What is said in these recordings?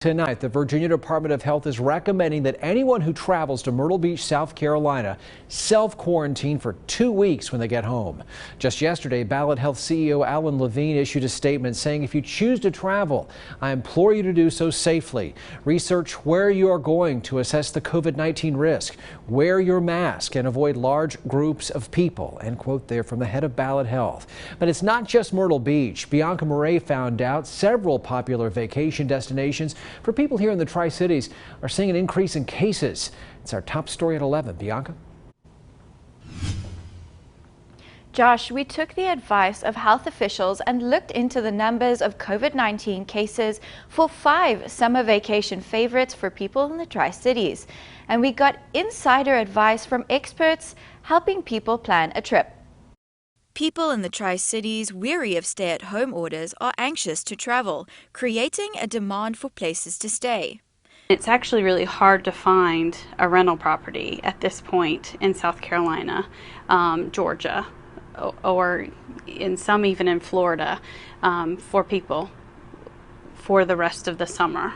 Tonight, the Virginia Department of Health is recommending that anyone who travels to Myrtle Beach, South Carolina, self-quarantine for 2 weeks when they get home. Just yesterday, Ballot Health CEO Alan Levine issued a statement saying if you choose to travel, I implore you to do so safely. Research where you are going to assess the COVID-19 risk. Wear your mask and avoid large groups of people. End quote there from the head of Ballot Health. But it's not just Myrtle Beach. Bianca Murray found out several popular vacation destinations for people here in the Tri-Cities are seeing an increase in cases. It's our top story at 11. Bianca? Josh, we took the advice of health officials and looked into the numbers of COVID-19 cases for 5 summer vacation favorites for people in the Tri-Cities. And we got insider advice from experts helping people plan a trip. People in the Tri-Cities, weary of stay-at-home orders, are anxious to travel, creating a demand for places to stay. It's actually really hard to find a rental property at this point in South Carolina, Georgia, or in some even in Florida, for people for the rest of the summer.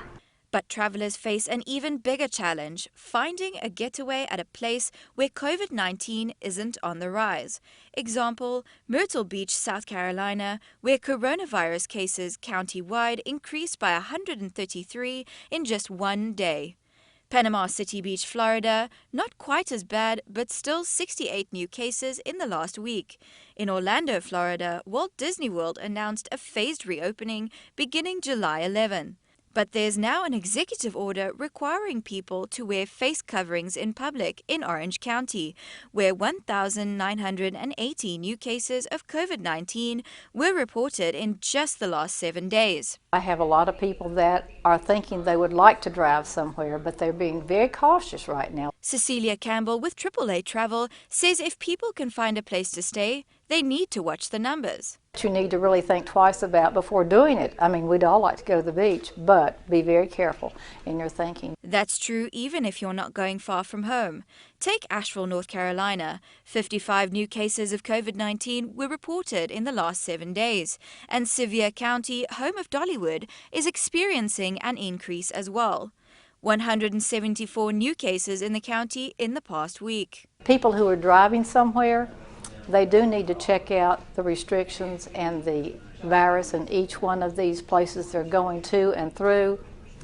But travelers face an even bigger challenge, finding a getaway at a place where COVID-19 isn't on the rise. Example, Myrtle Beach, South Carolina, where coronavirus cases county-wide increased by 133 in just 1 day. Panama City Beach, Florida, not quite as bad, but still 68 new cases in the last week. In Orlando, Florida, Walt Disney World announced a phased reopening beginning July 11. But there's now an executive order requiring people to wear face coverings in public in Orange County, where 1,980 new cases of COVID-19 were reported in just the last 7 days. I have a lot of people that are thinking they would like to drive somewhere, but they're being very cautious right now. Cecilia Campbell with AAA Travel says if people can find a place to stay, they need to watch the numbers. You need to really think twice about before doing it. I mean, we'd all like to go to the beach, but be very careful in your thinking. That's true even if you're not going far from home. Take Asheville, North Carolina. 55 new cases of COVID-19 were reported in the last 7 days. And Sevier County, home of Dollywood, is experiencing an increase as well. 174 new cases in the county in the past week. People who are driving somewhere, they do need to check out the restrictions and the virus in each one of these places they're going to and through,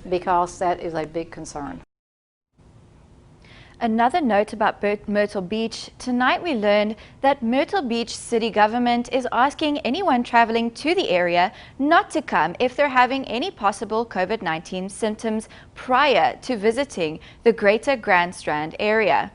because that is a big concern. Another note about Myrtle Beach. Tonight we learned that Myrtle Beach city government is asking anyone traveling to the area not to come if they're having any possible COVID-19 symptoms prior to visiting the greater Grand Strand area.